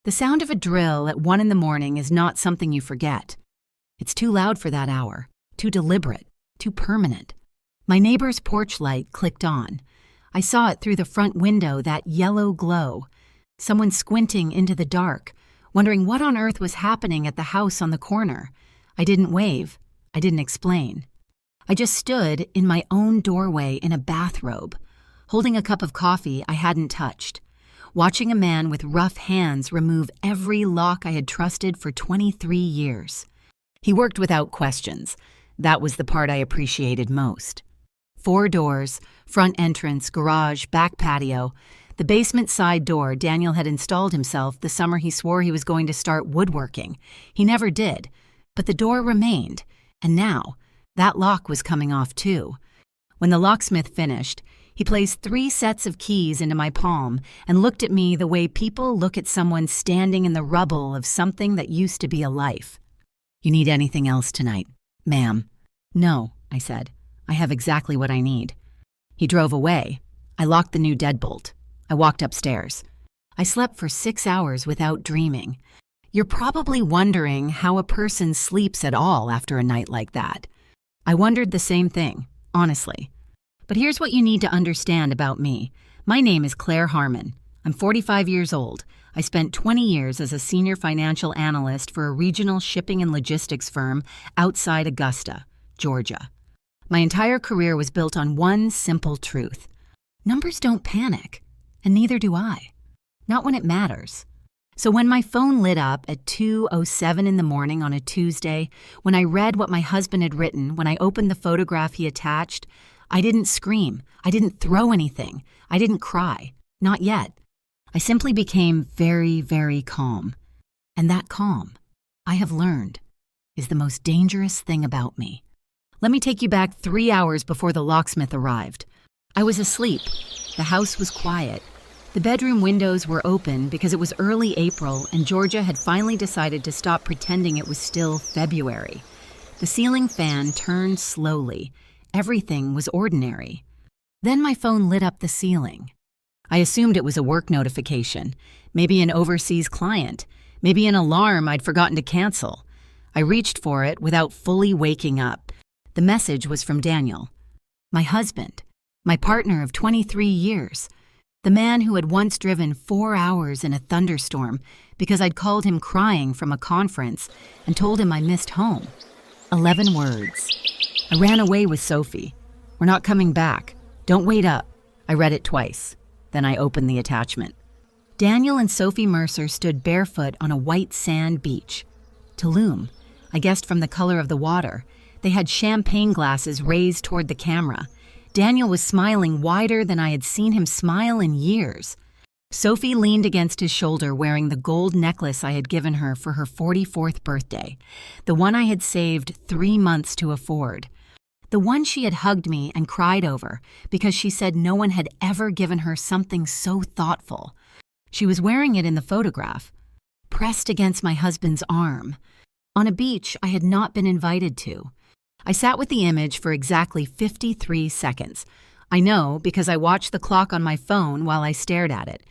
The sound of a drill at 1 in the morning is not something you forget. It's too loud for that hour, too deliberate, too permanent. My neighbor's porch light clicked on. I saw it through the front window, that yellow glow. Someone squinting into the dark, wondering what on earth was happening at the house on the corner. I didn't wave. I didn't explain. I just stood in my own doorway in a bathrobe, holding a cup of coffee I hadn't touched, watching a man with rough hands remove every lock I had trusted for 23 years. He worked without questions. That was the part I appreciated most. 4 doors, front entrance, garage, back patio. The basement side door Daniel had installed himself the summer he swore he was going to start woodworking. He never did, but the door remained, and now that lock was coming off too. When the locksmith finished, he placed 3 sets of keys into my palm and looked at me the way people look at someone standing in the rubble of something that used to be a life. "You need anything else tonight, ma'am?" "No," I said. "I have exactly what I need." He drove away. I locked the new deadbolt. I walked upstairs. I slept for 6 hours without dreaming. You're probably wondering how a person sleeps at all after a night like that. I wondered the same thing, honestly. But here's what you need to understand about me. My name is Claire Harmon. I'm 45 years old. I spent 20 years as a senior financial analyst for a regional shipping and logistics firm outside Augusta, Georgia. My entire career was built on one simple truth. Numbers don't panic, and neither do I. Not when it matters. So when my phone lit up at 2:07 in the morning on a Tuesday, when I read what my husband had written, when I opened the photograph he attached, I didn't scream. I didn't throw anything. I didn't cry. Not yet. I simply became very, very calm. And that calm, I have learned, is the most dangerous thing about me. Let me take you back 3 hours before the locksmith arrived. I was asleep. The house was quiet. The bedroom windows were open because it was early April and Georgia had finally decided to stop pretending it was still February. The ceiling fan turned slowly. Everything was ordinary. Then my phone lit up the ceiling. I assumed it was a work notification, maybe an overseas client, maybe an alarm I'd forgotten to cancel. I reached for it without fully waking up. The message was from Daniel, my husband, my partner of 23 years, the man who had once driven 4 hours in a thunderstorm because I'd called him crying from a conference and told him I missed home. 11 words. I ran away with Sophie. We're not coming back. Don't wait up. I read it twice. Then I opened the attachment. Daniel and Sophie Mercer stood barefoot on a white sand beach. Tulum, I guessed from the color of the water. They had champagne glasses raised toward the camera. Daniel was smiling wider than I had seen him smile in years. Sophie leaned against his shoulder wearing the gold necklace I had given her for her 44th birthday, the one I had saved 3 months to afford. The one she had hugged me and cried over because she said no one had ever given her something so thoughtful. She was wearing it in the photograph, pressed against my husband's arm, on a beach I had not been invited to. I sat with the image for exactly 53 seconds. I know because I watched the clock on my phone while I stared at it.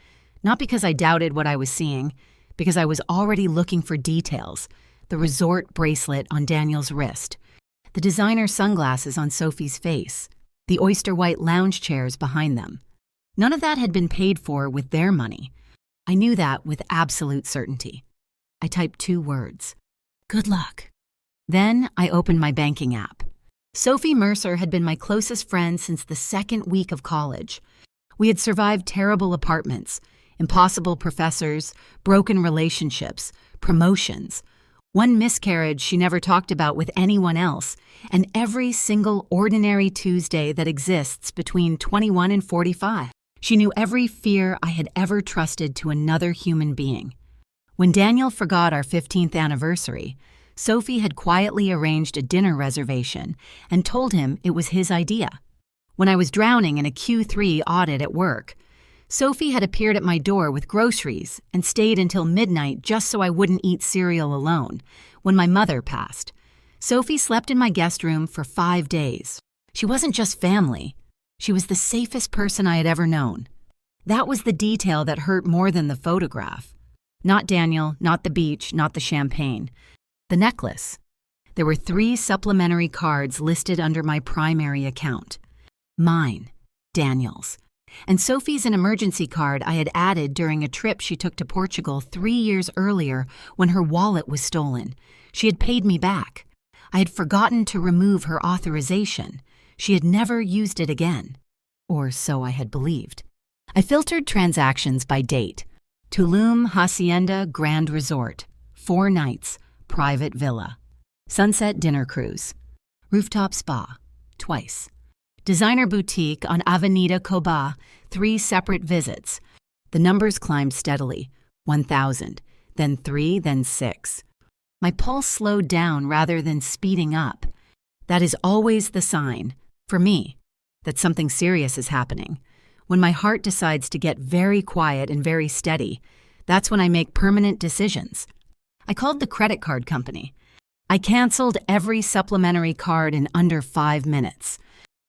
Not because I doubted what I was seeing, because I was already looking for details. The resort bracelet on Daniel's wrist, the designer sunglasses on Sophie's face, the oyster white lounge chairs behind them. None of that had been paid for with their money. I knew that with absolute certainty. I typed 2 words. Good luck. Then I opened my banking app. Sophie Mercer had been my closest friend since the 2nd week of college. We had survived terrible apartments, impossible professors, broken relationships, promotions, one miscarriage she never talked about with anyone else, and every single ordinary Tuesday that exists between 21 and 45. She knew every fear I had ever trusted to another human being. When Daniel forgot our 15th anniversary, Sophie had quietly arranged a dinner reservation and told him it was his idea. When I was drowning in a Q3 audit at work, Sophie had appeared at my door with groceries and stayed until midnight just so I wouldn't eat cereal alone. When my mother passed, Sophie slept in my guest room for 5 days. She wasn't just family. She was the safest person I had ever known. That was the detail that hurt more than the photograph. Not Daniel, not the beach, not the champagne. The necklace. There were 3 supplementary cards listed under my primary account. Mine, Daniel's, and Sophie's an emergency card I had added during a trip she took to Portugal 3 years earlier when her wallet was stolen. She had paid me back. I had forgotten to remove her authorization. She had never used it again. Or so I had believed. I filtered transactions by date. Tulum Hacienda Grand Resort, 4 nights, private villa. Sunset dinner cruise. Rooftop spa, twice. Designer boutique on Avenida Coba, 3 separate visits. The numbers climbed steadily, 1,000, then 3, then 6. My pulse slowed down rather than speeding up. That is always the sign, for me, that something serious is happening. When my heart decides to get very quiet and very steady, that's when I make permanent decisions. I called the credit card company. I canceled every supplementary card in under 5 minutes.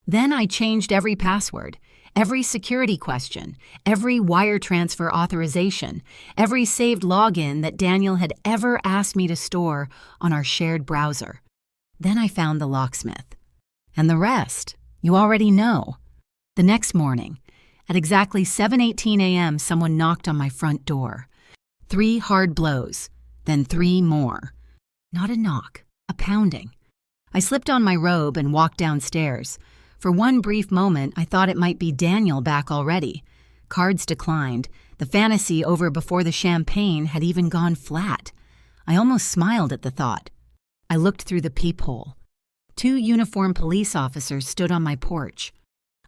Then I changed every password, every security question, every wire transfer authorization, every saved login that Daniel had ever asked me to store on our shared browser. Then I found the locksmith. And the rest, you already know. The next morning, at exactly 7:18 a.m., someone knocked on my front door. 3 hard blows, then 3 more. Not a knock, a pounding. I slipped on my robe and walked downstairs. For one brief moment, I thought it might be Daniel back already. Cards declined. The fantasy over before the champagne had even gone flat. I almost smiled at the thought. I looked through the peephole. 2 uniformed police officers stood on my porch.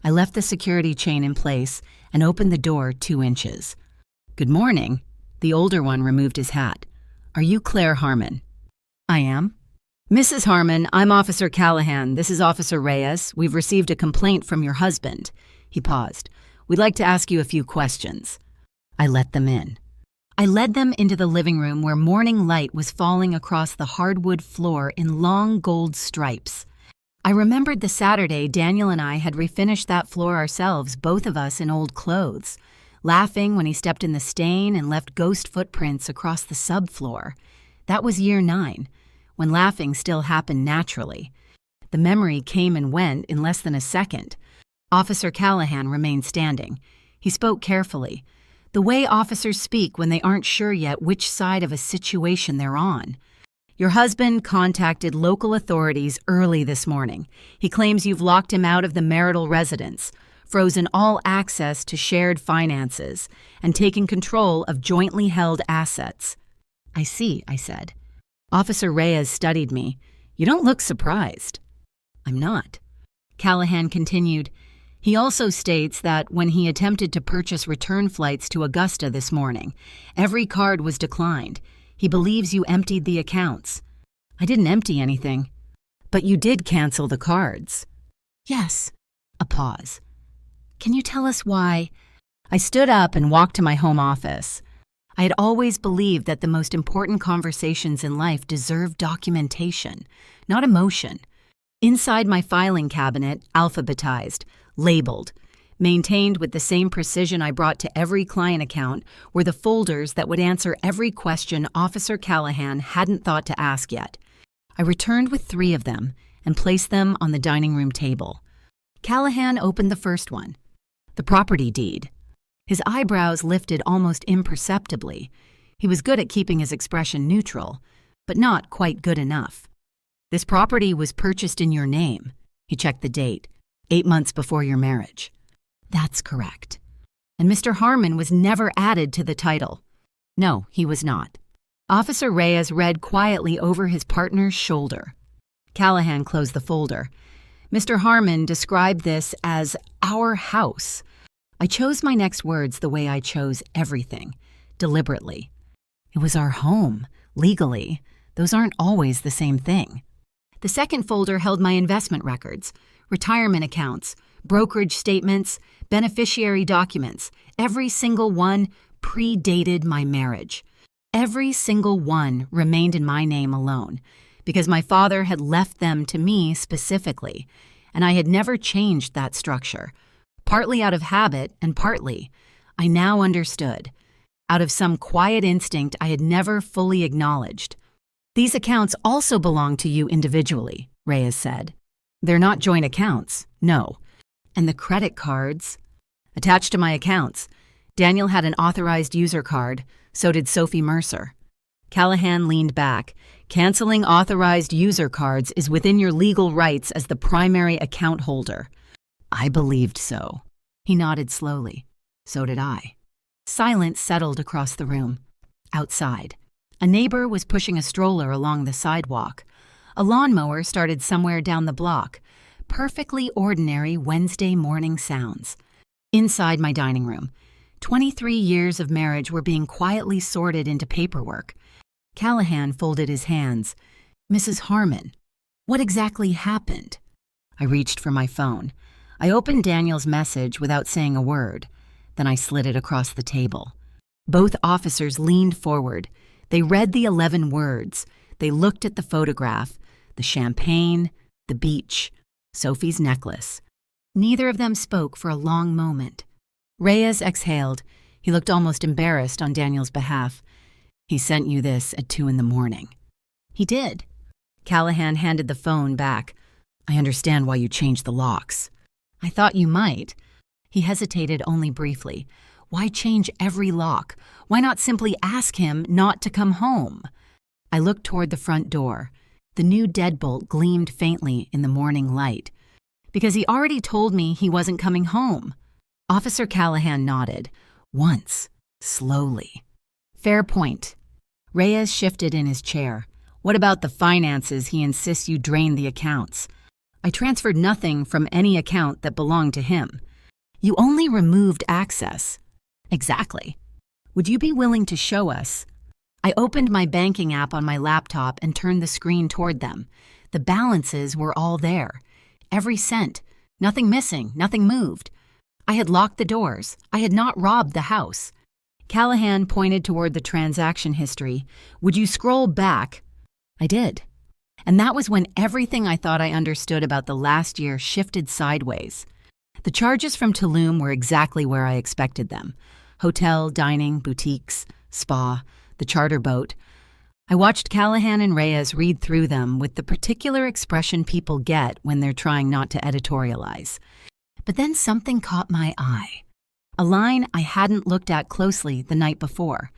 I left the security chain in place and opened the door 2 inches. "Good morning." The older one removed his hat. "Are you Claire Harmon?" "I am." "Mrs. Harmon, I'm Officer Callahan. This is Officer Reyes. We've received a complaint from your husband." He paused. "We'd like to ask you a few questions." I let them in. I led them into the living room where morning light was falling across the hardwood floor in long gold stripes. I remembered the Saturday Daniel and I had refinished that floor ourselves, both of us in old clothes, laughing when he stepped in the stain and left ghost footprints across the subfloor. That was year 9, when laughing still happened naturally. The memory came and went in less than a second. Officer Callahan remained standing. He spoke carefully, the way officers speak when they aren't sure yet which side of a situation they're on. "Your husband contacted local authorities early this morning. He claims you've locked him out of the marital residence, frozen all access to shared finances, and taken control of jointly held assets." "I see," I said. Officer Reyes studied me. "You don't look surprised." "I'm not." Callahan continued. He also states that when he attempted to purchase return flights to Augusta this morning, every card was declined. He believes you emptied the accounts. "I didn't empty anything." "But you did cancel the cards." "Yes." A pause. "Can you tell us why?" I stood up and walked to my home office. I had always believed that the most important conversations in life deserve documentation, not emotion. Inside my filing cabinet, alphabetized, labeled, maintained with the same precision I brought to every client account, were the folders that would answer every question Officer Callahan hadn't thought to ask yet. I returned with 3 of them and placed them on the dining room table. Callahan opened the first one, the property deed. His eyebrows lifted almost imperceptibly. He was good at keeping his expression neutral, but not quite good enough. "This property was purchased in your name." He checked the date, 8 months before your marriage. "That's correct." "And Mr. Harmon was never added to the title." "No, he was not." Officer Reyes read quietly over his partner's shoulder. Callahan closed the folder. "Mr. Harmon described this as our house." I chose my next words the way I chose everything, deliberately. It was our home, legally. Those aren't always the same thing. The second folder held my investment records, retirement accounts, brokerage statements, beneficiary documents. Every single one predated my marriage. Every single one remained in my name alone, because my father had left them to me specifically, and I had never changed that structure. Partly out of habit and partly, I now understood. out of some quiet instinct I had never fully acknowledged. "These accounts also belong to you individually," Reyes said. "They're not joint accounts, no. And the credit cards?" "Attached to my accounts. Daniel had an authorized user card, so did Sophie Mercer." Callahan leaned back. "Canceling authorized user cards is within your legal rights as the primary account holder." I believed so. He nodded slowly. So did I. Silence settled across the room. Outside, a neighbor was pushing a stroller along the sidewalk. A lawnmower started somewhere down the block. Perfectly ordinary Wednesday morning sounds. Inside my dining room, 23 years of marriage were being quietly sorted into paperwork. Callahan folded his hands. "Mrs. Harmon, what exactly happened?" I reached for my phone. I opened Daniel's message without saying a word. Then I slid it across the table. Both officers leaned forward. They read the 11 words. They looked at the photograph, the champagne, the beach, Sophie's necklace. Neither of them spoke for a long moment. Reyes exhaled. He looked almost embarrassed on Daniel's behalf. "He sent you this at 2 a.m. "He did." Callahan handed the phone back. "I understand why you changed the locks." "I thought you might." He hesitated only briefly. Why change every lock? Why not simply ask him not to come home? I looked toward the front door. The new deadbolt gleamed faintly in the morning light. Because he already told me he wasn't coming home. Officer Callahan nodded. Once, slowly. "Fair point." Reyes shifted in his chair. "What about the finances he insists you drain the accounts?" "I transferred nothing from any account that belonged to him." "You only removed access." "Exactly." "Would you be willing to show us?" I opened my banking app on my laptop and turned the screen toward them. The balances were all there. Every cent. Nothing missing, nothing moved. I had locked the doors. I had not robbed the house. Callahan pointed toward the transaction history. "Would you scroll back?" I did. And that was when everything I thought I understood about the last year shifted sideways. The charges from Tulum were exactly where I expected them. Hotel, dining, boutiques, spa, the charter boat. I watched Callahan and Reyes read through them with the particular expression people get when they're trying not to editorialize. But then something caught my eye. A line I hadn't looked at closely the night before.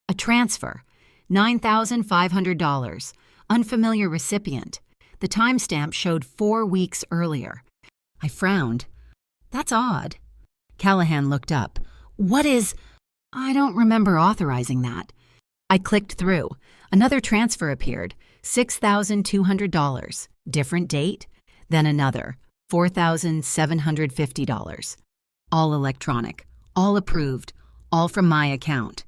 A transfer, $9,500, unfamiliar recipient. The timestamp showed 4 weeks earlier. I frowned. "That's odd." Callahan looked up. "What is—" "I don't remember authorizing that." I clicked through. Another transfer appeared, $6,200. Different date. Then another, $4,750. All electronic, all approved, all from my account.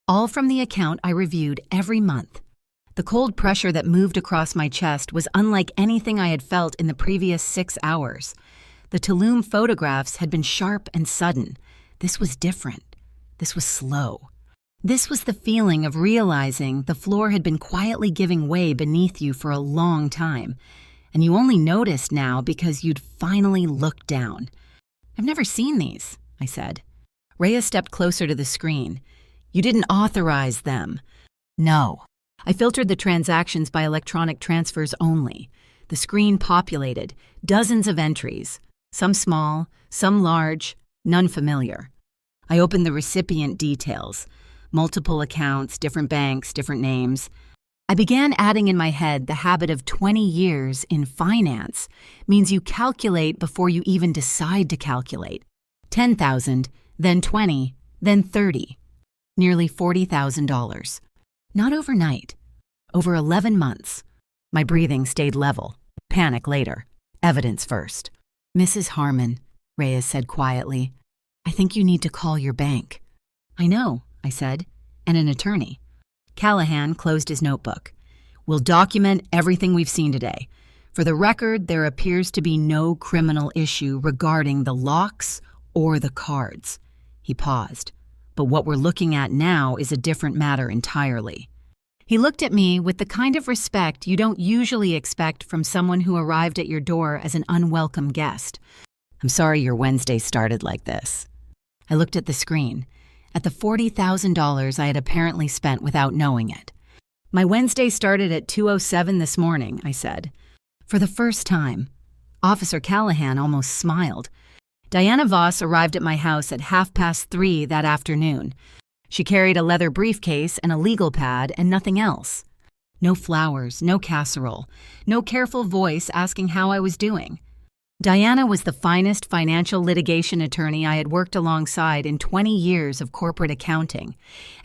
All from the account I reviewed every month. The cold pressure that moved across my chest was unlike anything I had felt in the previous 6 hours. The Tulum photographs had been sharp and sudden. This was different. This was slow. This was the feeling of realizing the floor had been quietly giving way beneath you for a long time, and you only noticed now because you'd finally looked down. "I've never seen these," I said. Rhea stepped closer to the screen. "You didn't authorize them." "No." I filtered the transactions by electronic transfers only. The screen populated, dozens of entries, some small, some large, none familiar. I opened the recipient details. Multiple accounts, different banks, different names. I began adding in my head the habit of 20 years in finance means you calculate before you even decide to calculate. 10,000, then 20, then 30. Nearly $40,000. Not overnight. Over 11 months. My breathing stayed level. Panic later. Evidence first. "Mrs. Harmon," Reyes said quietly, "I think you need to call your bank." "I know," I said, "and an attorney." Callahan closed his notebook. "We'll document everything we've seen today. For the record, there appears to be no criminal issue regarding the locks or the cards." He paused. "But what we're looking at now is a different matter entirely." He looked at me with the kind of respect you don't usually expect from someone who arrived at your door as an unwelcome guest. "I'm sorry your Wednesday started like this." I looked at the screen. at the $40,000 I had apparently spent without knowing it. My Wednesday started at 2:07 this morning, I said. For the first time. Officer Callahan almost smiled. Diana Voss arrived at my house at 3:30 that afternoon. She carried a leather briefcase and a legal pad and nothing else. No flowers, no casserole, no careful voice asking how I was doing. Diana was the finest financial litigation attorney I had worked alongside in 20 years of corporate accounting,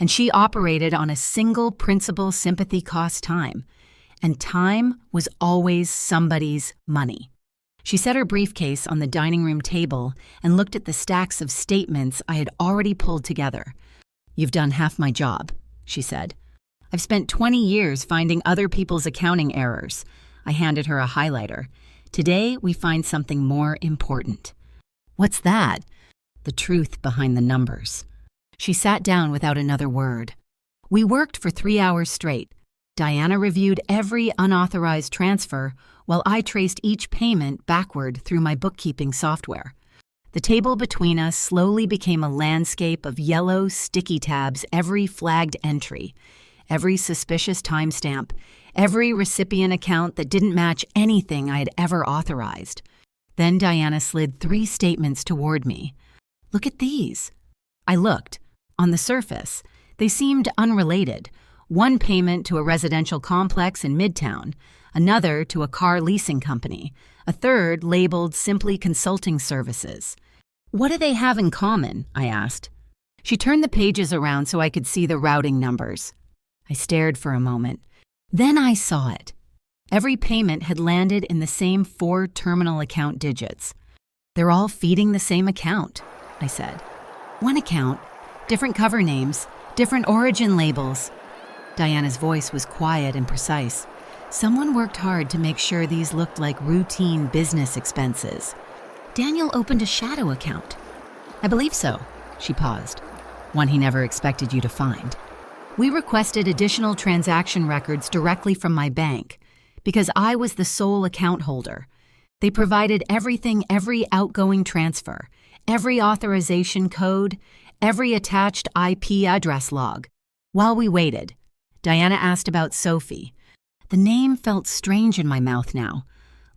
and she operated on a single principle sympathy cost time. And time was always somebody's money. She set her briefcase on the dining room table and looked at the stacks of statements I had already pulled together. "You've done half my job," she said. "I've spent 20 years finding other people's accounting errors." I handed her a highlighter. "Today, we find something more important." "What's that?" "The truth behind the numbers." She sat down without another word. We worked for 3 hours straight. Diana reviewed every unauthorized transfer while I traced each payment backward through my bookkeeping software. The table between us slowly became a landscape of yellow, sticky tabs, every flagged entry, every suspicious timestamp, every recipient account that didn't match anything I had ever authorized. Then Diana slid 3 statements toward me. "Look at these." I looked. On the surface, they seemed unrelated. One payment to a residential complex in Midtown, another to a car leasing company, a third labeled simply consulting services. "What do they have in common?" I asked. She turned the pages around so I could see the routing numbers. I stared for a moment. Then I saw it. Every payment had landed in the same 4 terminal account digits. "They're all feeding the same account," I said. "One account, different cover names, different origin labels." Diana's voice was quiet and precise. "Someone worked hard to make sure these looked like routine business expenses." "Daniel opened a shadow account." "I believe so." She paused. "One he never expected you to find." "We requested additional transaction records directly from my bank because I was the sole account holder. They provided everything, every outgoing transfer, every authorization code, every attached IP address log. While we waited, Diana asked about Sophie. The name felt strange in my mouth now,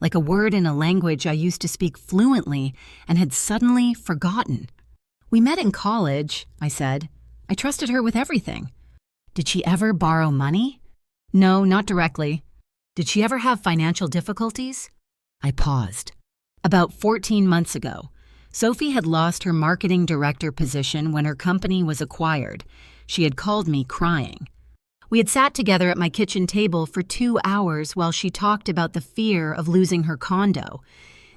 like a word in a language I used to speak fluently and had suddenly forgotten. "We met in college," I said. "I trusted her with everything." "Did she ever borrow money?" "No, not directly." "Did she ever have financial difficulties?" I paused. "About 14 months ago, Sophie had lost her marketing director position when her company was acquired. She had called me crying. We had sat together at my kitchen table for 2 hours while she talked about the fear of losing her condo,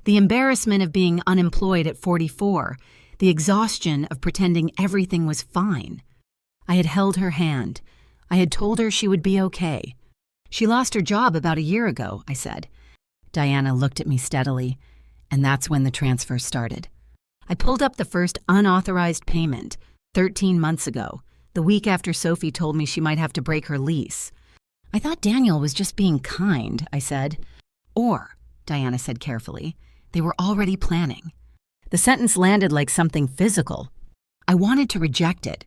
the embarrassment of being unemployed at 44, the exhaustion of pretending everything was fine. I had held her hand. I had told her she would be okay. "She lost her job about a year ago," I said. Diana looked at me steadily, and that's when the transfer started. I pulled up the first unauthorized payment, 13 months ago, the week after Sophie told me she might have to break her lease. "I thought Daniel was just being kind," I said. "Or," Diana said carefully, "they were already planning." The sentence landed like something physical. I wanted to reject it.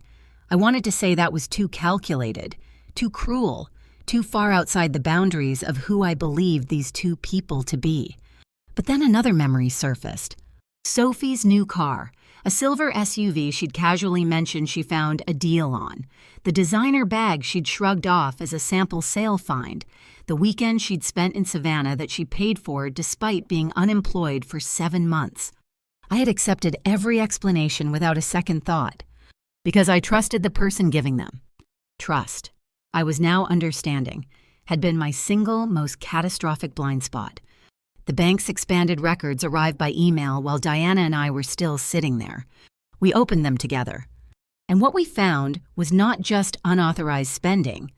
I wanted to say that was too calculated, too cruel, too far outside the boundaries of who I believed these 2 people to be. But then another memory surfaced. Sophie's new car, a silver SUV she'd casually mentioned she found a deal on, the designer bag she'd shrugged off as a sample sale find, the weekend she'd spent in Savannah that she paid for despite being unemployed for 7 months. I had accepted every explanation without a second thought, because I trusted the person giving them. Trust, I was now understanding, had been my single most catastrophic blind spot. The bank's expanded records arrived by email while Diana and I were still sitting there. We opened them together. And what we found was not just unauthorized spending.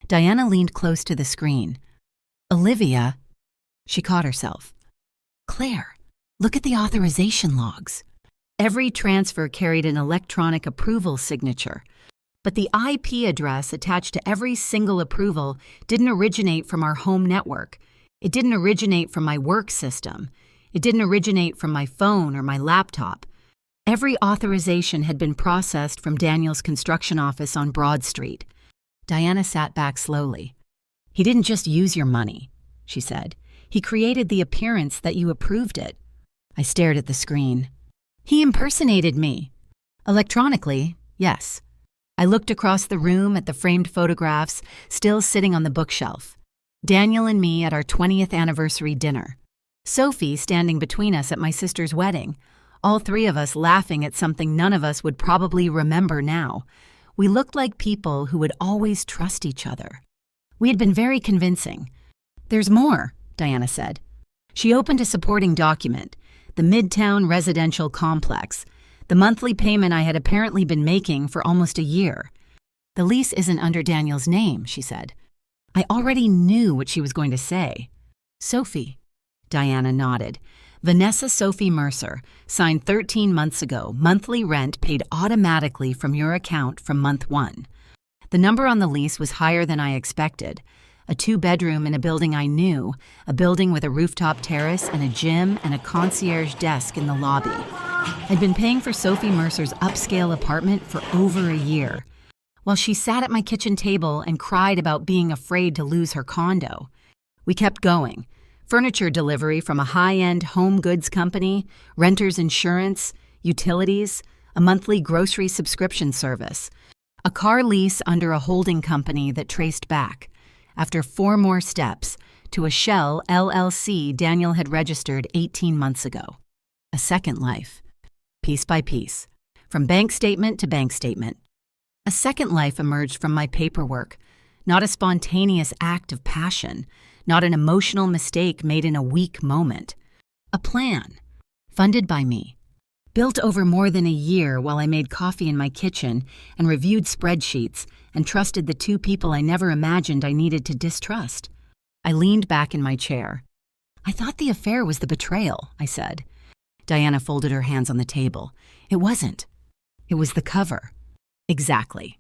Diana leaned close to the screen. "Olivia," she caught herself. "Claire, look at the authorization logs." Every transfer carried an electronic approval signature, but the IP address attached to every single approval didn't originate from our home network. It didn't originate from my work system. It didn't originate from my phone or my laptop. Every authorization had been processed from Daniel's construction office on Broad Street. Diana sat back slowly. "He didn't just use your money," she said. "He created the appearance that you approved it." I stared at the screen. "He impersonated me." "Electronically, yes." I looked across the room at the framed photographs still sitting on the bookshelf. Daniel and me at our 20th anniversary dinner. Sophie standing between us at my sister's wedding. All three of us laughing at something none of us would probably remember now. We looked like people who would always trust each other. We had been very convincing. "There's more," Diana said. She opened a supporting document, the Midtown Residential Complex, the monthly payment I had apparently been making for almost a year. "The lease isn't under Daniel's name," she said. I already knew what she was going to say. "Sophie," Diana nodded. "Vanessa Sophie Mercer, signed 13 months ago, monthly rent paid automatically from your account from month 1. The number on the lease was higher than I expected. A 2-bedroom in a building I knew, a building with a rooftop terrace and a gym and a concierge desk in the lobby. I'd been paying for Sophie Mercer's upscale apartment for over a year, while she sat at my kitchen table and cried about being afraid to lose her condo. We kept going. Furniture delivery from a high-end home goods company, renter's insurance, utilities, a monthly grocery subscription service, a car lease under a holding company that traced back, after 4 more steps, to a Shell LLC Daniel had registered 18 months ago. A second life, piece by piece, from bank statement to bank statement. A second life emerged from my paperwork, not a spontaneous act of passion, not an emotional mistake made in a weak moment. A plan, funded by me, built over more than a year while I made coffee in my kitchen and reviewed spreadsheets and trusted the 2 people I never imagined I needed to distrust. I leaned back in my chair. "I thought the affair was the betrayal," I said. Diana folded her hands on the table. "It wasn't. It was the cover." "Exactly."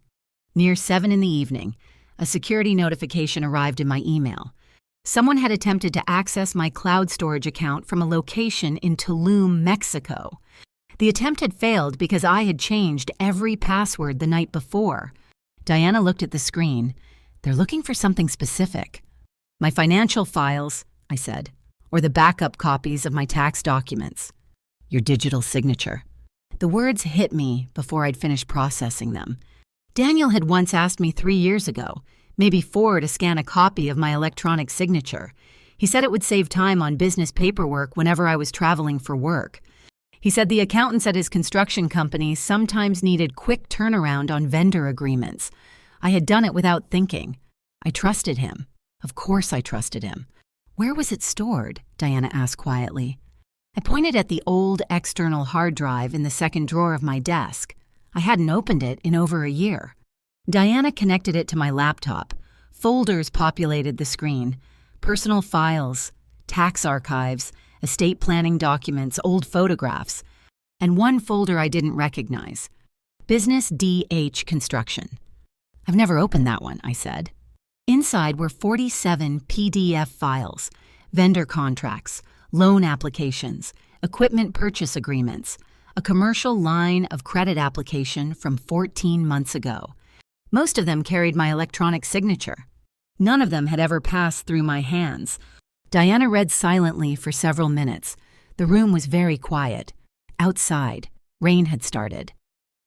Near 7 in the evening, a security notification arrived in my email. Someone had attempted to access my cloud storage account from a location in Tulum, Mexico. The attempt had failed because I had changed every password the night before. Diana looked at the screen. "They're looking for something specific." "My financial files," I said, "or the backup copies of my tax documents." "Your digital signature." The words hit me before I'd finished processing them. Daniel had once asked me 3 years ago, maybe 4, to scan a copy of my electronic signature. He said it would save time on business paperwork whenever I was traveling for work. He said the accountants at his construction company sometimes needed quick turnaround on vendor agreements. I had done it without thinking. I trusted him. Of course I trusted him. "Where was it stored?" Diana asked quietly. I pointed at the old external hard drive in the second drawer of my desk. I hadn't opened it in over a year. Diana connected it to my laptop. Folders populated the screen. Personal files, tax archives, estate planning documents, old photographs, and one folder I didn't recognize. Business DH Construction. "I've never opened that one," I said. Inside were 47 PDF files, vendor contracts, loan applications, equipment purchase agreements, a commercial line of credit application from 14 months ago. Most of them carried my electronic signature. None of them had ever passed through my hands. Diana read silently for several minutes. The room was very quiet. Outside, rain had started,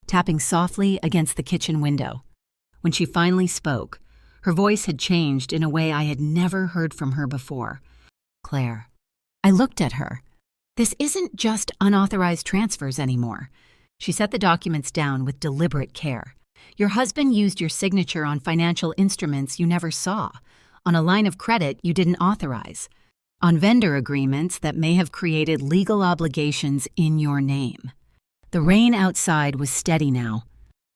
tapping softly against the kitchen window. When she finally spoke, her voice had changed in a way I had never heard from her before. "Claire." I looked at her. "This isn't just unauthorized transfers anymore." She set the documents down with deliberate care. "Your husband used your signature on financial instruments you never saw, on a line of credit you didn't authorize, on vendor agreements that may have created legal obligations in your name." The rain outside was steady now.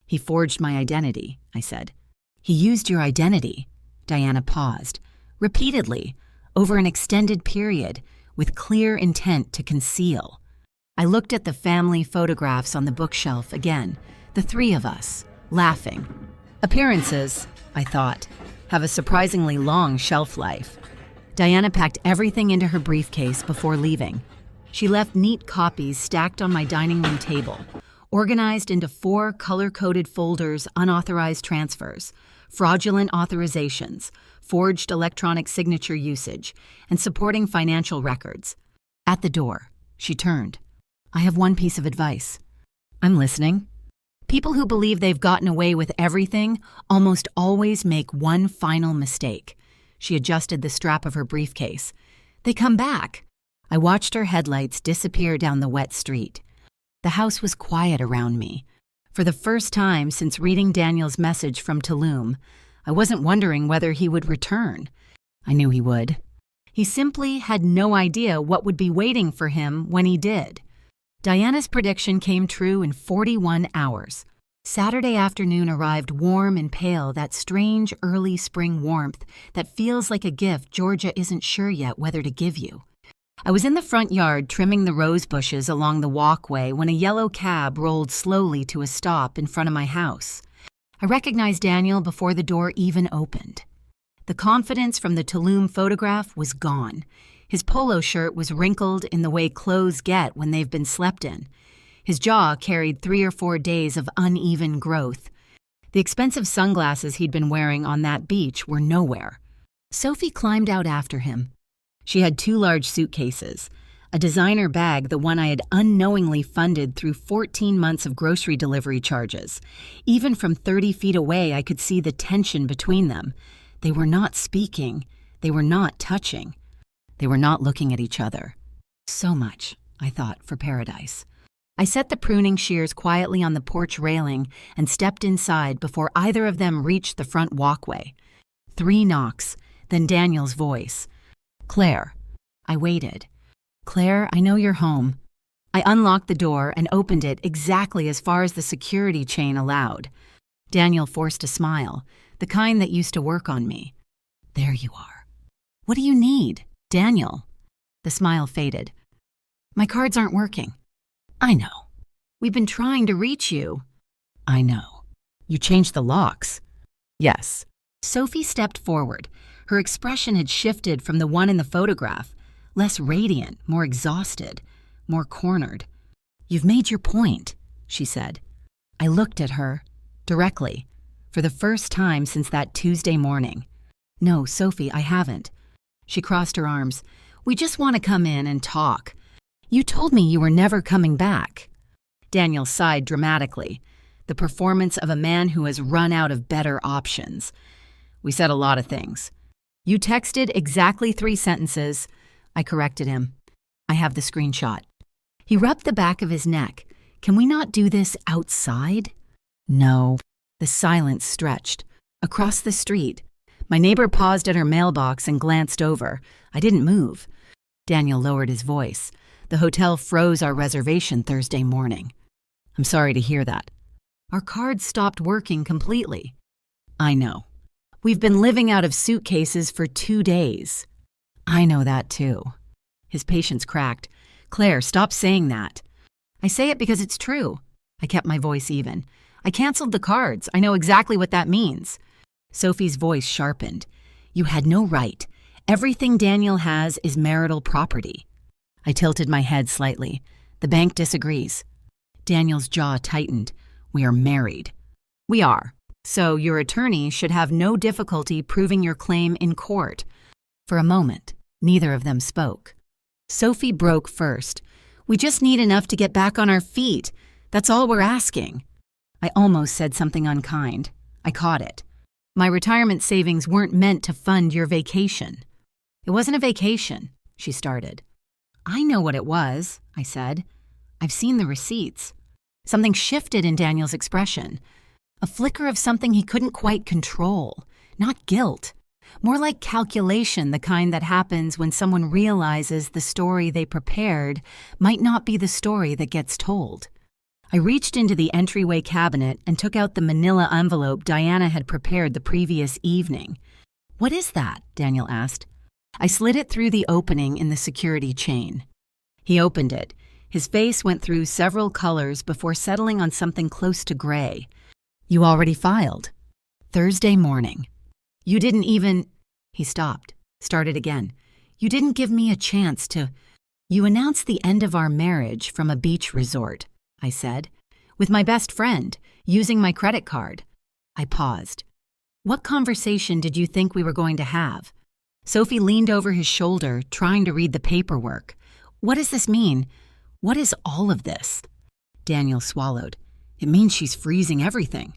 "He forged my identity," I said. "He used your identity." Diana paused. "Repeatedly, over an extended period, with clear intent to conceal." I looked at the family photographs on the bookshelf again, the 3 of us, laughing. Appearances, I thought, have a surprisingly long shelf life. Diana packed everything into her briefcase before leaving. She left neat copies stacked on my dining room table, organized into 4 color-coded folders: unauthorized transfers, fraudulent authorizations, forged electronic signature usage, and supporting financial records. At the door, she turned. "I have one piece of advice." "I'm listening." "People who believe they've gotten away with everything almost always make one final mistake." She adjusted the strap of her briefcase. "They come back." I watched her headlights disappear down the wet street. The house was quiet around me. For the first time since reading Daniel's message from Tulum, I wasn't wondering whether he would return. I knew he would. He simply had no idea what would be waiting for him when he did. Diana's prediction came true in 41 hours. Saturday afternoon arrived warm and pale, that strange early spring warmth that feels like a gift Georgia isn't sure yet whether to give you. I was in the front yard trimming the rose bushes along the walkway when a yellow cab rolled slowly to a stop in front of my house. I recognized Daniel before the door even opened. The confidence from the Tulum photograph was gone. His polo shirt was wrinkled in the way clothes get when they've been slept in. His jaw carried 3 or 4 days of uneven growth. The expensive sunglasses he'd been wearing on that beach were nowhere. Sophie climbed out after him. She had 2 large suitcases, a designer bag, the one I had unknowingly funded through 14 months of grocery delivery charges. Even from 30 feet away, I could see the tension between them. They were not speaking. They were not touching. They were not looking at each other. So much, I thought, for paradise. I set the pruning shears quietly on the porch railing and stepped inside before either of them reached the front walkway. 3 knocks, then Daniel's voice. "Claire." I waited. "Claire, I know you're home." I unlocked the door and opened it exactly as far as the security chain allowed. Daniel forced a smile, the kind that used to work on me. "There you are." "What do you need?" "Daniel." The smile faded. "My cards aren't working." "I know." "We've been trying to reach you." "I know." "You changed the locks." "Yes." Sophie stepped forward. Her expression had shifted from the one in the photograph, less radiant, more exhausted, more cornered. "You've made your point," she said. I looked at her, directly, for the first time since that Tuesday morning. "No, Sophie, I haven't." She crossed her arms. "We just want to come in and talk. You told me you were never coming back." Daniel sighed dramatically, the performance of a man who has run out of better options. "We said a lot of things." "You texted exactly 3 sentences. I corrected him. "I have the screenshot." He rubbed the back of his neck. "Can we not do this outside?" "No." The silence stretched. Across the street. My neighbor paused at her mailbox and glanced over. I didn't move. Daniel lowered his voice. "The hotel froze our reservation Thursday morning." "I'm sorry to hear that." "Our cards stopped working completely." "I know. We've been living out of suitcases for 2 days." "I know that too." His patience cracked. "Claire, stop saying that." "I say it because it's true." I kept my voice even. "I canceled the cards. I know exactly what that means." Sophie's voice sharpened. "You had no right. Everything Daniel has is marital property." I tilted my head slightly. "The bank disagrees." Daniel's jaw tightened. "We are married." "We are. So your attorney should have no difficulty proving your claim in court." For a moment, neither of them spoke. Sophie broke first. "We just need enough to get back on our feet. That's all we're asking." I almost said something unkind. I caught it. "My retirement savings weren't meant to fund your vacation." "It wasn't a vacation," she started. "I know what it was," I said. "I've seen the receipts." Something shifted in Daniel's expression. A flicker of something he couldn't quite control. Not guilt. More like calculation, the kind that happens when someone realizes the story they prepared might not be the story that gets told. I reached into the entryway cabinet and took out the manila envelope Diana had prepared the previous evening. "What is that?" Daniel asked. I slid it through the opening in the security chain. He opened it. His face went through several colors before settling on something close to gray. "You already filed." "Thursday morning." "You didn't even—" He stopped, started again. "You didn't give me a chance to—" You announced the end of our marriage from a beach resort, I said, with my best friend, using my credit card. I paused. What conversation did you think we were going to have? Sophie leaned over his shoulder, trying to read the paperwork. What does this mean? What is all of this? Daniel swallowed. It means she's freezing everything.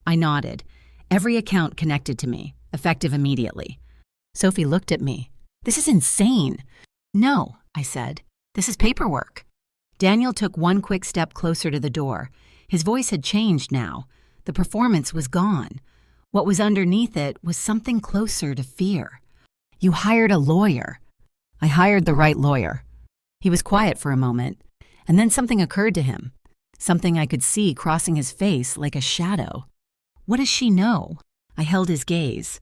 I nodded. Every account connected to me, effective immediately. Sophie looked at me. This is insane. No, I said. This is paperwork. Daniel took one quick step closer to the door. His voice had changed now. The performance was gone. What was underneath it was something closer to fear. You hired a lawyer. I hired the right lawyer. He was quiet for a moment, and then something occurred to him. Something I could see crossing his face like a shadow. What does she know? I held his gaze.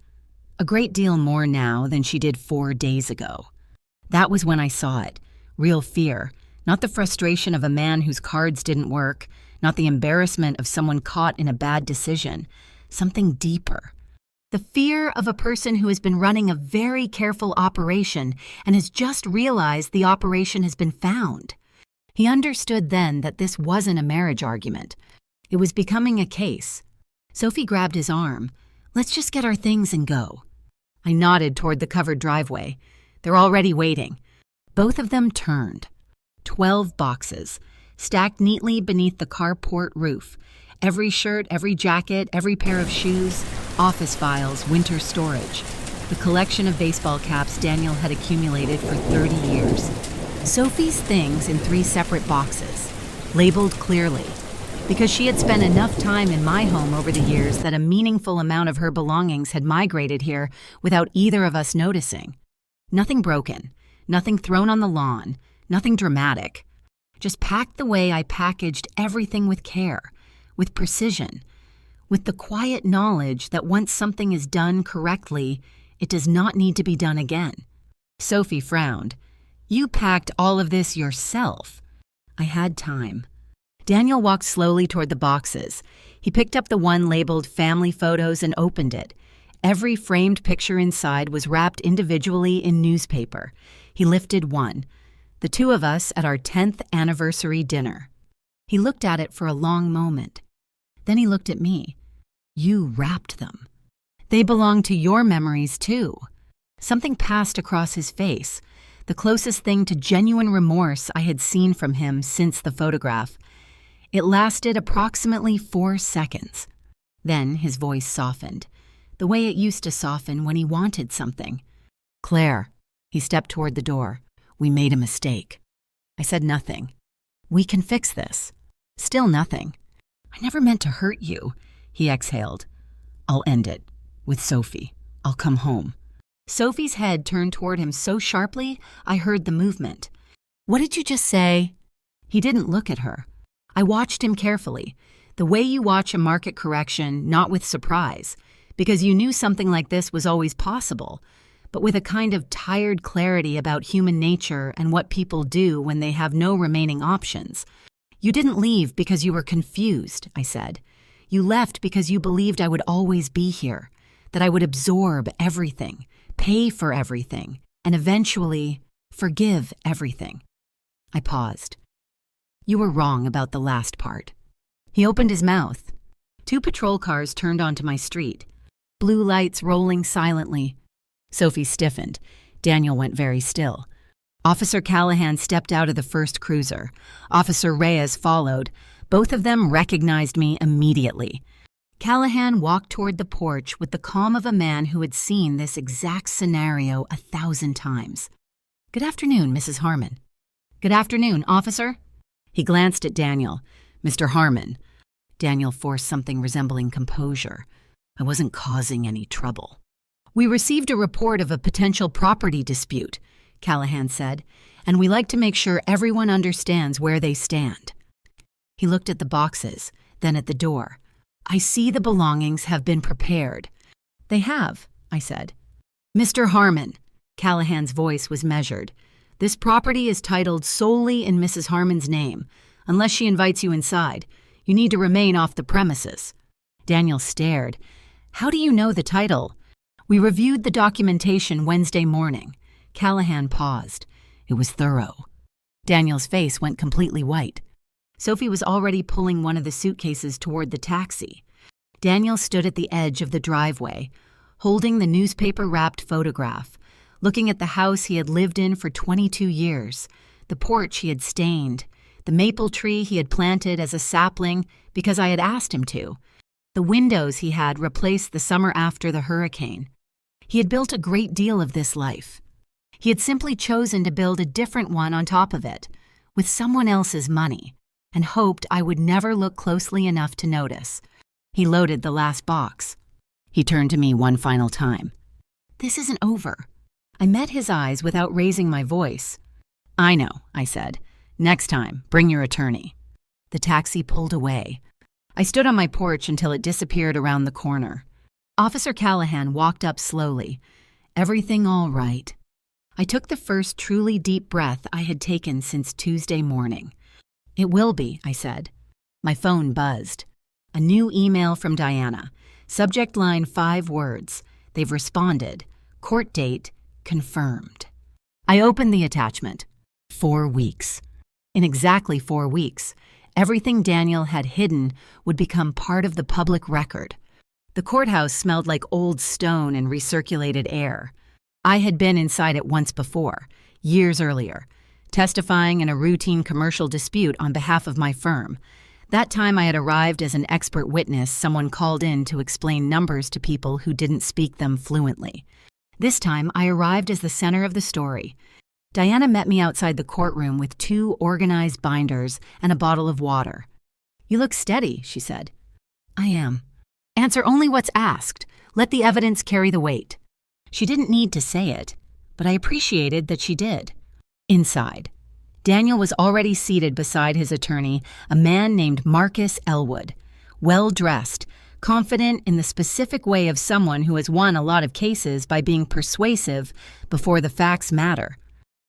A great deal more now than she did 4 days ago. That was when I saw it. Real fear. Not the frustration of a man whose cards didn't work. Not the embarrassment of someone caught in a bad decision. Something deeper. The fear of a person who has been running a very careful operation and has just realized the operation has been found. He understood then that this wasn't a marriage argument. It was becoming a case. Sophie grabbed his arm. Let's just get our things and go. I nodded toward the covered driveway. They're already waiting. Both of them turned. 12 boxes, stacked neatly beneath the carport roof. Every shirt, every jacket, every pair of shoes, office files, winter storage. The collection of baseball caps Daniel had accumulated for 30 years. Sophie's things in 3 separate boxes, labeled clearly, because she had spent enough time in my home over the years that a meaningful amount of her belongings had migrated here without either of us noticing. Nothing broken, nothing thrown on the lawn, nothing dramatic. Just packed the way I packaged everything with care, with precision, with the quiet knowledge that once something is done correctly, it does not need to be done again. Sophie frowned. You packed all of this yourself. I had time. Daniel walked slowly toward the boxes. He picked up the one labeled family photos and opened it. Every framed picture inside was wrapped individually in newspaper. He lifted one. The 2 of us at our 10th anniversary dinner. He looked at it for a long moment. Then he looked at me. You wrapped them. They belong to your memories, too. Something passed across his face, the closest thing to genuine remorse I had seen from him since the photograph. It lasted approximately 4 seconds. Then his voice softened, the way it used to soften when he wanted something. Claire, he stepped toward the door. We made a mistake. I said nothing. We can fix this. Still nothing. I never meant to hurt you, he exhaled. I'll end it. With Sophie. I'll come home. Sophie's head turned toward him so sharply, I heard the movement. What did you just say? He didn't look at her. I watched him carefully, the way you watch a market correction, not with surprise, because you knew something like this was always possible, but with a kind of tired clarity about human nature and what people do when they have no remaining options. You didn't leave because you were confused, I said. You left because you believed I would always be here, that I would absorb everything, pay for everything, and eventually forgive everything. I paused. You were wrong about the last part. He opened his mouth. 2 patrol cars turned onto my street, blue lights rolling silently. Sophie stiffened. Daniel went very still. Officer Callahan stepped out of the first cruiser. Officer Reyes followed. Both of them recognized me immediately. Callahan walked toward the porch with the calm of a man who had seen this exact scenario 1,000 times. Good afternoon, Mrs. Harmon. Good afternoon, officer. He glanced at Daniel. Mr. Harmon. Daniel forced something resembling composure. I wasn't causing any trouble. We received a report of a potential property dispute, Callahan said, and we like to make sure everyone understands where they stand. He looked at the boxes, then at the door. I see the belongings have been prepared. They have, I said. Mr. Harmon, Callahan's voice was measured. This property is titled solely in Mrs. Harmon's name. Unless she invites you inside, you need to remain off the premises. Daniel stared. How do you know the title? We reviewed the documentation Wednesday morning. Callahan paused. It was thorough. Daniel's face went completely white. Sophie was already pulling one of the suitcases toward the taxi. Daniel stood at the edge of the driveway, holding the newspaper-wrapped photograph, looking at the house he had lived in for 22 years, the porch he had stained, the maple tree he had planted as a sapling because I had asked him to, the windows he had replaced the summer after the hurricane. He had built a great deal of this life. He had simply chosen to build a different one on top of it, with someone else's money, and hoped I would never look closely enough to notice. He loaded the last box. He turned to me one final time. "This isn't over." I met his eyes without raising my voice. "I know," I said. "Next time, bring your attorney." The taxi pulled away. I stood on my porch until it disappeared around the corner. Officer Callahan walked up slowly. "Everything all right?" I took the first truly deep breath I had taken since Tuesday morning. "It will be," I said. My phone buzzed. A new email from Diana. Subject line 5 words. They've responded. Court date confirmed. I opened the attachment. 4 weeks. In exactly 4 weeks, everything Daniel had hidden would become part of the public record. The courthouse smelled like old stone and recirculated air. I had been inside it once before, years earlier, testifying in a routine commercial dispute on behalf of my firm. That time I had arrived as an expert witness someone called in to explain numbers to people who didn't speak them fluently. This time I arrived as the center of the story. Diana met me outside the courtroom with 2 organized binders and a bottle of water. "You look steady," she said. "I am. Answer only what's asked. Let the evidence carry the weight." She didn't need to say it, but I appreciated that she did. Inside, Daniel was already seated beside his attorney, a man named Marcus Elwood, well-dressed, confident in the specific way of someone who has won a lot of cases by being persuasive before the facts matter.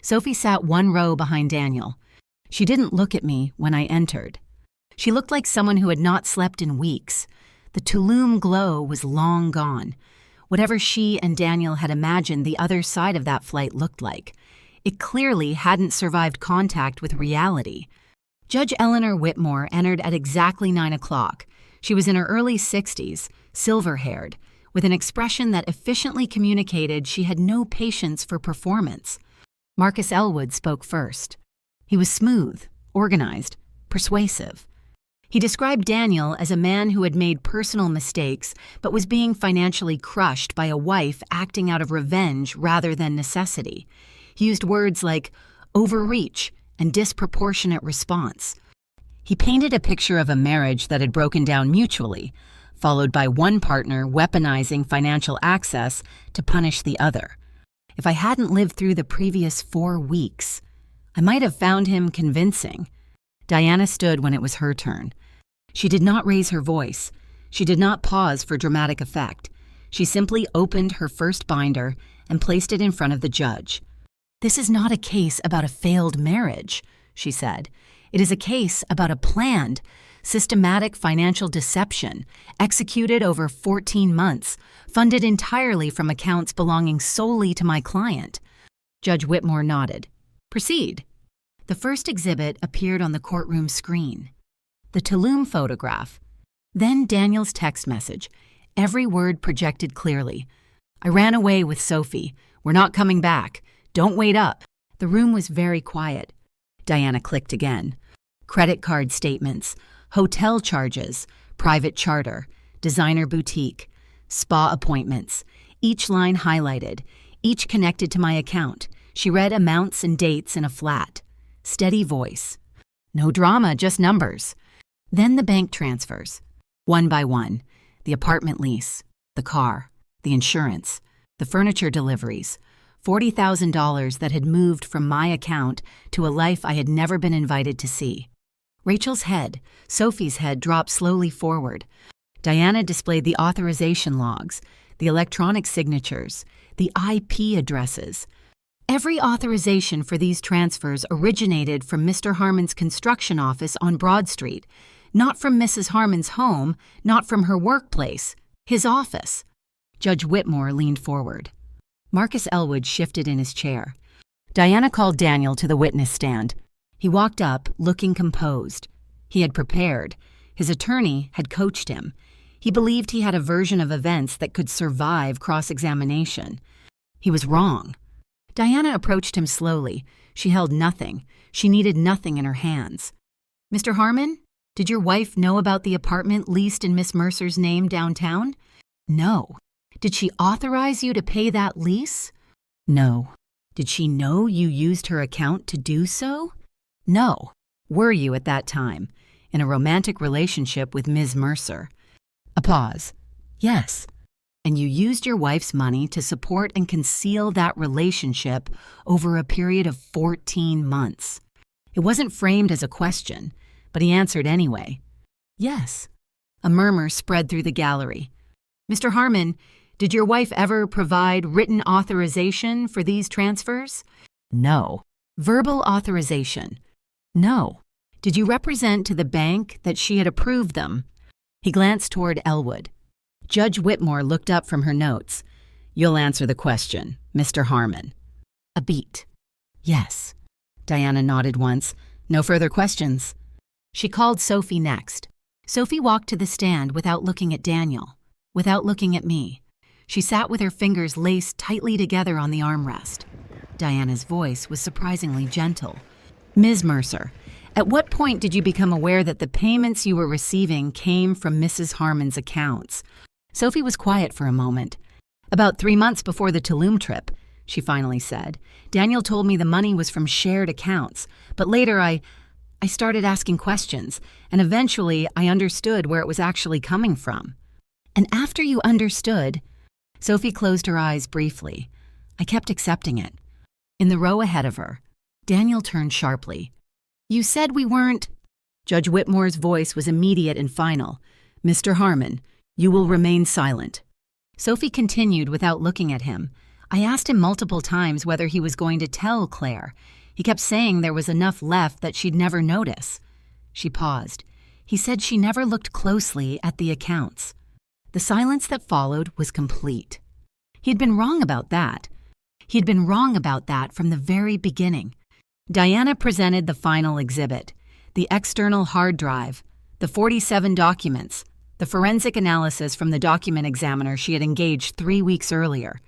Sophie sat one row behind Daniel. She didn't look at me when I entered. She looked like someone who had not slept in weeks. The Tulum glow was long gone. Whatever she and Daniel had imagined the other side of that flight looked like, it clearly hadn't survived contact with reality. Judge Eleanor Whitmore entered at exactly 9 o'clock. She was in her early 60s, silver-haired, with an expression that efficiently communicated she had no patience for performance. Marcus Elwood spoke first. He was smooth, organized, persuasive. He described Daniel as a man who had made personal mistakes but was being financially crushed by a wife acting out of revenge rather than necessity. He used words like overreach and disproportionate response. He painted a picture of a marriage that had broken down mutually, followed by one partner weaponizing financial access to punish the other. If I hadn't lived through the previous 4 weeks, I might have found him convincing. Diana stood when it was her turn. She did not raise her voice. She did not pause for dramatic effect. She simply opened her first binder and placed it in front of the judge. "This is not a case about a failed marriage," she said. "It is a case about a planned, systematic financial deception executed over 14 months, funded entirely from accounts belonging solely to my client." Judge Whitmore nodded. "Proceed." The first exhibit appeared on the courtroom screen. The Tulum photograph. Then Daniel's text message, every word projected clearly. "I ran away with Sophie. We're not coming back. Don't wait up." The room was very quiet. Diana clicked again. Credit card statements, hotel charges, private charter, designer boutique, spa appointments, each line highlighted, each connected to my account. She read amounts and dates in a flat, steady voice. No drama, just numbers. Then the bank transfers, one by one. The apartment lease, the car, the insurance, the furniture deliveries, $40,000 that had moved from my account to a life I had never been invited to see. Rachel's head, Sophie's head, dropped slowly forward. Diana displayed the authorization logs, the electronic signatures, the IP addresses. Every authorization for these transfers originated from Mr. Harmon's construction office on Broad Street, not from Mrs. Harmon's home, not from her workplace, his office. Judge Whitmore leaned forward. Marcus Elwood shifted in his chair. Diana called Daniel to the witness stand. He walked up, looking composed. He had prepared. His attorney had coached him. He believed he had a version of events that could survive cross-examination. He was wrong. Diana approached him slowly. She held nothing. She needed nothing in her hands. "Mr. Harmon, did your wife know about the apartment leased in Miss Mercer's name downtown?" "No." "Did she authorize you to pay that lease?" "No." "Did she know you used her account to do so?" "No." "Were you at that time in a romantic relationship with Ms. Mercer?" A pause. "Yes." "And you used your wife's money to support and conceal that relationship over a period of 14 months. It wasn't framed as a question, but he answered anyway. "Yes." A murmur spread through the gallery. "Mr. Harmon, did your wife ever provide written authorization for these transfers?" "No." "Verbal authorization?" "No." "Did you represent to the bank that she had approved them?" He glanced toward Elwood. Judge Whitmore looked up from her notes. "You'll answer the question, Mr. Harmon." A beat. "Yes." Diana nodded once. "No further questions." She called Sophie next. Sophie walked to the stand without looking at Daniel, without looking at me. She sat with her fingers laced tightly together on the armrest. Diana's voice was surprisingly gentle. "Ms. Mercer, at what point did you become aware that the payments you were receiving came from Mrs. Harmon's accounts?" Sophie was quiet for a moment. "About 3 months before the Tulum trip," she finally said. "Daniel told me the money was from shared accounts, but later I started asking questions, and eventually I understood where it was actually coming from." "And after you understood," Sophie closed her eyes briefly. "I kept accepting it." In the row ahead of her, Daniel turned sharply. "You said we weren't—" Judge Whitmore's voice was immediate and final. "Mr. Harmon, you will remain silent." Sophie continued without looking at him. "I asked him multiple times whether he was going to tell Claire. He kept saying there was enough left that she'd never notice." She paused. "He said she never looked closely at the accounts." The silence that followed was complete. He'd been wrong about that. He'd been wrong about that from the very beginning. Diana presented the final exhibit, the external hard drive, the 47 documents, the forensic analysis from the document examiner she had engaged 3 weeks earlier.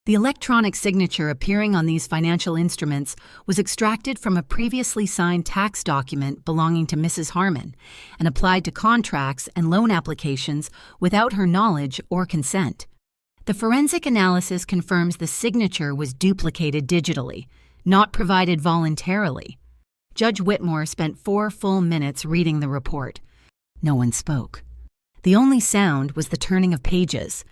The electronic signature appearing on these financial instruments was extracted from a previously signed tax document belonging to Mrs. Harmon and applied to contracts and loan applications without her knowledge or consent. The forensic analysis confirms the signature was duplicated digitally, not provided voluntarily. Judge Whitmore spent 4 full minutes reading the report. No one spoke. The only sound was the turning of pages.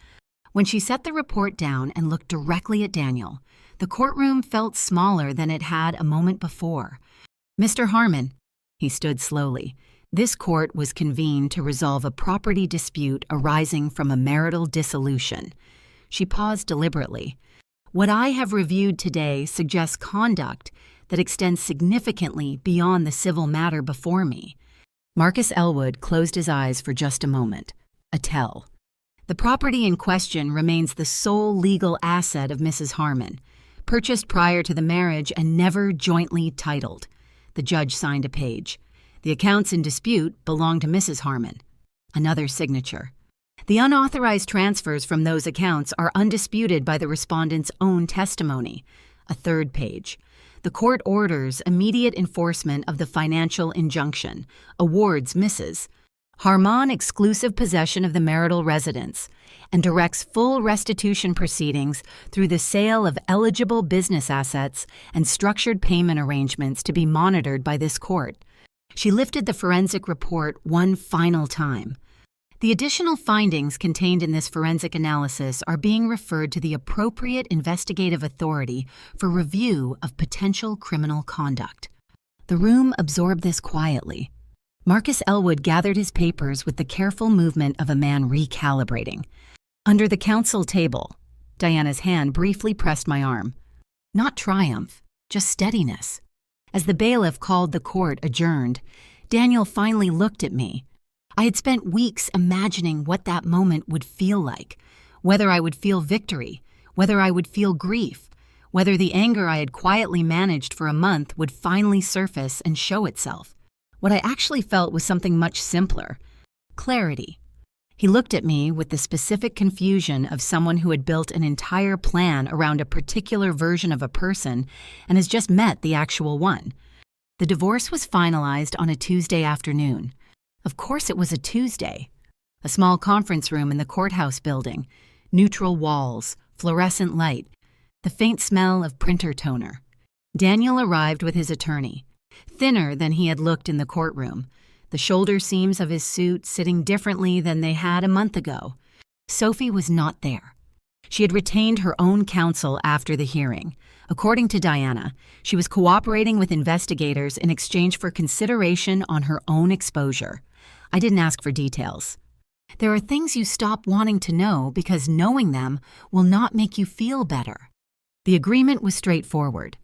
When she set the report down and looked directly at Daniel, the courtroom felt smaller than it had a moment before. "Mr. Harmon," he stood slowly, "this court was convened to resolve a property dispute arising from a marital dissolution." She paused deliberately. "What I have reviewed today suggests conduct that extends significantly beyond the civil matter before me." Marcus Elwood closed his eyes for just a moment. A tell. "The property in question remains the sole legal asset of Mrs. Harmon, purchased prior to the marriage and never jointly titled." The judge signed a page. "The accounts in dispute belong to Mrs. Harmon." Another signature. "The unauthorized transfers from those accounts are undisputed by the respondent's own testimony." A third page. "The court orders immediate enforcement of the financial injunction, awards Mrs. Harmon exclusive possession of the marital residence, and directs full restitution proceedings through the sale of eligible business assets and structured payment arrangements to be monitored by this court." She lifted the forensic report one final time. "The additional findings contained in this forensic analysis are being referred to the appropriate investigative authority for review of potential criminal conduct." The room absorbed this quietly. Marcus Elwood gathered his papers with the careful movement of a man recalibrating. "Under the counsel table." Diana's hand briefly pressed my arm. Not triumph, just steadiness. As the bailiff called the court adjourned, Daniel finally looked at me. I had spent weeks imagining what that moment would feel like, whether I would feel victory, whether I would feel grief, whether the anger I had quietly managed for a month would finally surface and show itself. What I actually felt was something much simpler: clarity. He looked at me with the specific confusion of someone who had built an entire plan around a particular version of a person and has just met the actual one. The divorce was finalized on a Tuesday afternoon. Of course it was a Tuesday. A small conference room in the courthouse building, neutral walls, fluorescent light, the faint smell of printer toner. Daniel arrived with his attorney, thinner than he had looked in the courtroom, the shoulder seams of his suit sitting differently than they had a month ago. Sophie was not there. She had retained her own counsel after the hearing. According to Diana, she was cooperating with investigators in exchange for consideration on her own exposure. I didn't ask for details. There are things you stop wanting to know because knowing them will not make you feel better. The agreement was straightforward.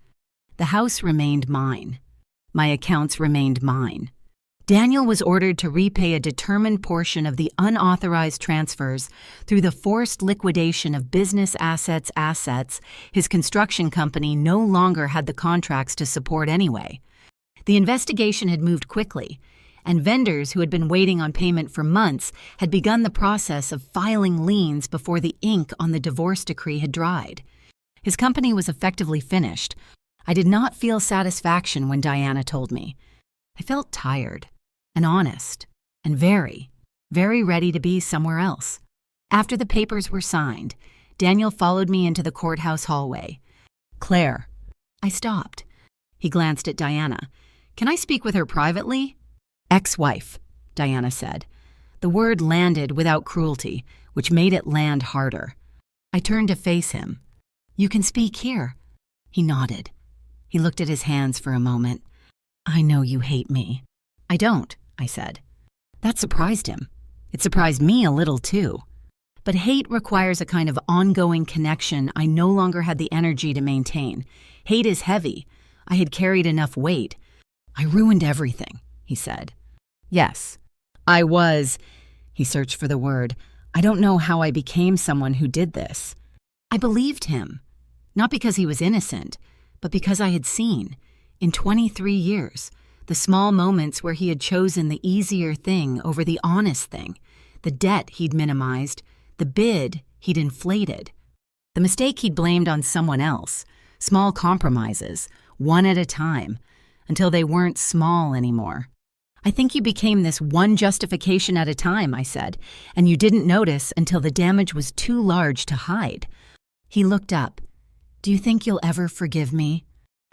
The house remained mine. My accounts remained mine. Daniel was ordered to repay a determined portion of the unauthorized transfers through the forced liquidation of business assets his construction company no longer had the contracts to support anyway. The investigation had moved quickly, and vendors who had been waiting on payment for months had begun the process of filing liens before the ink on the divorce decree had dried. His company was effectively finished. I did not feel satisfaction when Diana told me. I felt tired and honest and very, very ready to be somewhere else. After the papers were signed, Daniel followed me into the courthouse hallway. "Claire." I stopped. He glanced at Diana. "Can I speak with her privately?" "Ex-wife," Diana said. The word landed without cruelty, which made it land harder. I turned to face him. "You can speak here." He nodded. He looked at his hands for a moment. "I know you hate me." "I don't," I said. That surprised him. It surprised me a little too. But hate requires a kind of ongoing connection I no longer had the energy to maintain. Hate is heavy. I had carried enough weight. "I ruined everything," he said. "Yes, I was," he searched for the word. "I don't know how I became someone who did this." I believed him, not because he was innocent, but because I had seen, in 23 years, the small moments where he had chosen the easier thing over the honest thing, the debt he'd minimized, the bid he'd inflated, the mistake he'd blamed on someone else, small compromises, one at a time, until they weren't small anymore. "I think you became this one justification at a time," I said, "and you didn't notice until the damage was too large to hide." He looked up. "Do you think you'll ever forgive me?"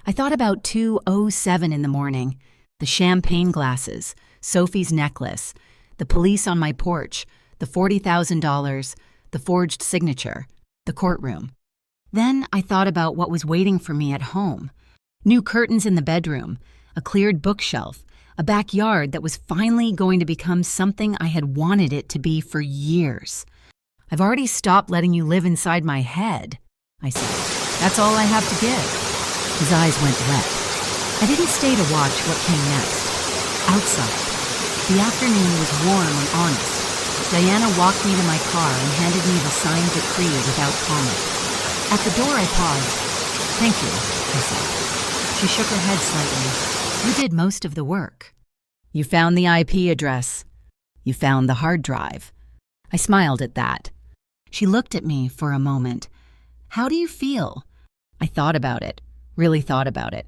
I thought about 2:07 in the morning, the champagne glasses, Sophie's necklace, the police on my porch, the $40,000, the forged signature, the courtroom. Then I thought about what was waiting for me at home. New curtains in the bedroom, a cleared bookshelf, a backyard that was finally going to become something I had wanted it to be for years. "I've already stopped letting you live inside my head," I said. "That's all I have to give." His eyes went wet. I didn't stay to watch what came next. Outside, the afternoon was warm and honest. Diana walked me to my car and handed me the signed decree without comment. At the door I paused. "Thank you," I said. She shook her head slightly. "You did most of the work. You found the IP address. You found the hard drive." I smiled at that. She looked at me for a moment. "How do you feel?" I thought about it, really thought about it.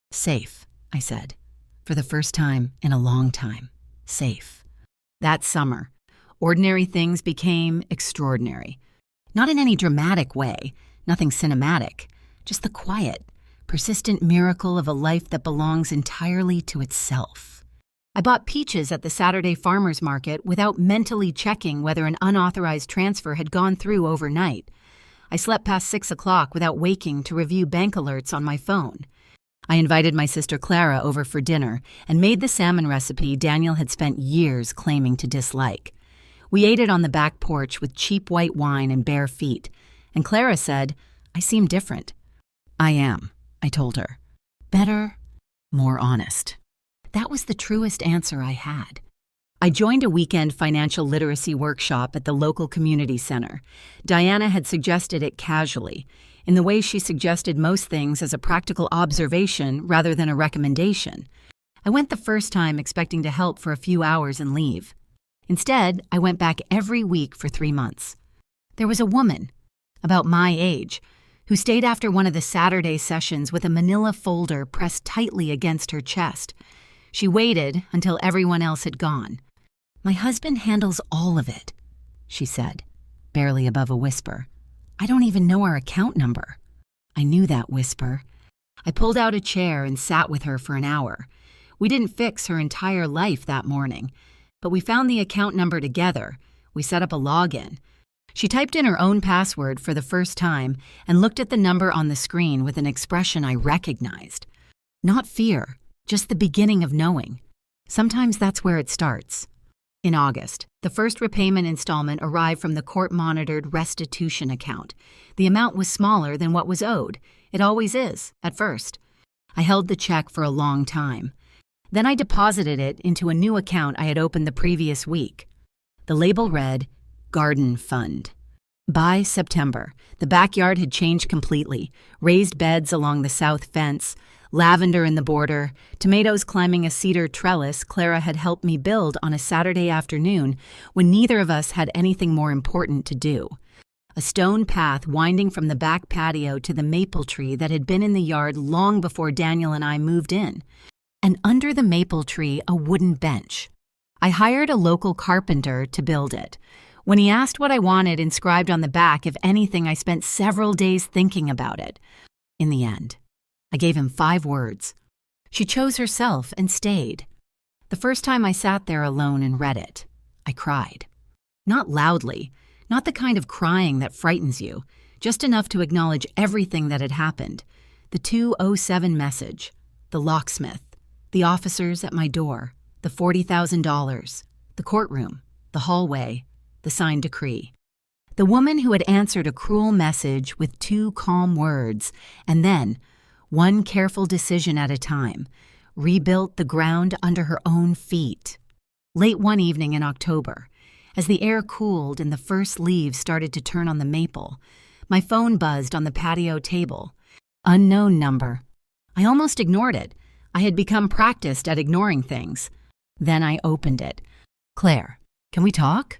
"Safe," I said. For the first time in a long time. Safe. That summer, ordinary things became extraordinary. Not in any dramatic way, nothing cinematic, just the quiet, persistent miracle of a life that belongs entirely to itself. I bought peaches at the Saturday farmers market without mentally checking whether an unauthorized transfer had gone through overnight. I slept past 6 o'clock without waking to review bank alerts on my phone. I invited my sister Clara over for dinner and made the salmon recipe Daniel had spent years claiming to dislike. We ate it on the back porch with cheap white wine and bare feet, and Clara said, "I seem different." "I am," I told her. "Better, more honest." That was the truest answer I had. I joined a weekend financial literacy workshop at the local community center. Diana had suggested it casually. in the way she suggested most things as a practical observation rather than a recommendation. I went the first time expecting to help for a few hours and leave. Instead, I went back every week for 3 months. There was a woman, about my age, who stayed after one of the Saturday sessions with a manila folder pressed tightly against her chest. She waited until everyone else had gone. "My husband handles all of it," she said, barely above a whisper. "I don't even know our account number." I knew that whisper. I pulled out a chair and sat with her for an hour. We didn't fix her entire life that morning, but we found the account number together. We set up a login. She typed in her own password for the first time and looked at the number on the screen with an expression I recognized. Not fear, just the beginning of knowing. Sometimes that's where it starts. In August, the first repayment installment arrived from the court-monitored restitution account. The amount was smaller than what was owed. It always is, at first. I held the check for a long time. Then I deposited it into a new account I had opened the previous week. The label read, Garden Fund. By September, the backyard had changed completely. Raised beds along the south fence, lavender in the border, tomatoes climbing a cedar trellis Clara had helped me build on a Saturday afternoon when neither of us had anything more important to do. A stone path winding from the back patio to the maple tree that had been in the yard long before Daniel and I moved in. And under the maple tree, a wooden bench. I hired a local carpenter to build it. When he asked what I wanted inscribed on the back, if anything, I spent several days thinking about it. In the end, I gave him 5 words. She chose herself and stayed. The first time I sat there alone and read it, I cried. Not loudly, not the kind of crying that frightens you, just enough to acknowledge everything that had happened. The 207 message, the locksmith, the officers at my door, the $40,000, the courtroom, the hallway, the signed decree. The woman who had answered a cruel message with 2 calm words, and then, one careful decision at a time, rebuilt the ground under her own feet. Late one evening in October, as the air cooled and the first leaves started to turn on the maple, my phone buzzed on the patio table. Unknown number. I almost ignored it. I had become practiced at ignoring things. Then I opened it. "Claire, can we talk?"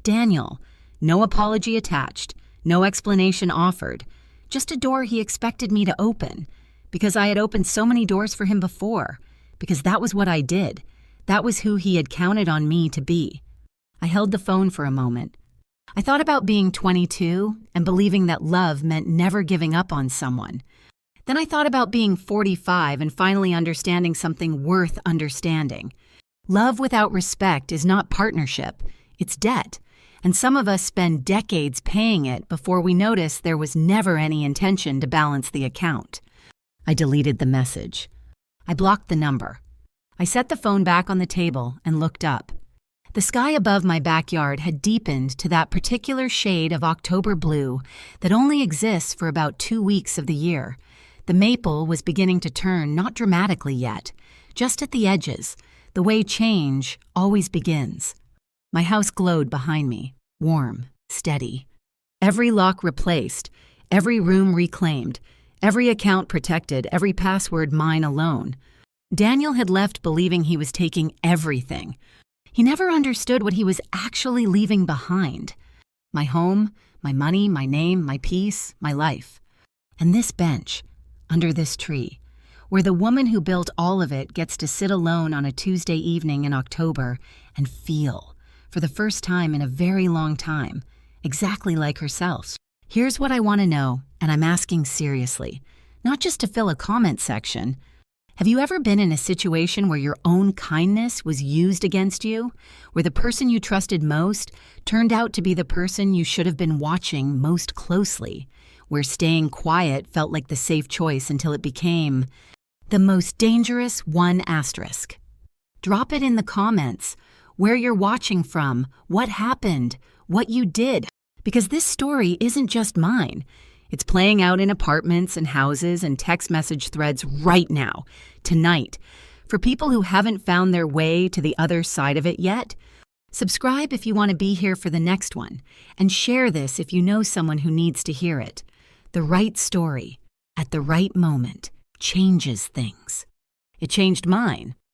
Daniel. No apology attached, no explanation offered, just a door he expected me to open, because I had opened so many doors for him before, because that was what I did. That was who he had counted on me to be. I held the phone for a moment. I thought about being 22 and believing that love meant never giving up on someone. Then I thought about being 45 and finally understanding something worth understanding. Love without respect is not partnership, it's debt. And some of us spend decades paying it before we notice there was never any intention to balance the account. I deleted the message. I blocked the number. I set the phone back on the table and looked up. The sky above my backyard had deepened to that particular shade of October blue that only exists for about 2 weeks of the year. The maple was beginning to turn, not dramatically yet, just at the edges, the way change always begins. My house glowed behind me, warm, steady. Every lock replaced, every room reclaimed, every account protected, every password mine alone. Daniel had left believing he was taking everything. He never understood what he was actually leaving behind. My home, my money, my name, my peace, my life. And this bench, under this tree, where the woman who built all of it gets to sit alone on a Tuesday evening in October and feel, for the first time in a very long time, exactly like herself. Here's what I want to know, and I'm asking seriously, not just to fill a comment section. Have you ever been in a situation where your own kindness was used against you, where the person you trusted most turned out to be the person you should have been watching most closely, where staying quiet felt like the safe choice until it became the most dangerous 1*? Drop it in the comments, where you're watching from, what happened, what you did, because this story isn't just mine. It's playing out in apartments and houses and text message threads right now, tonight. For people who haven't found their way to the other side of it yet, subscribe if you want to be here for the next one, and share this if you know someone who needs to hear it. The right story, at the right moment, changes things. It changed mine,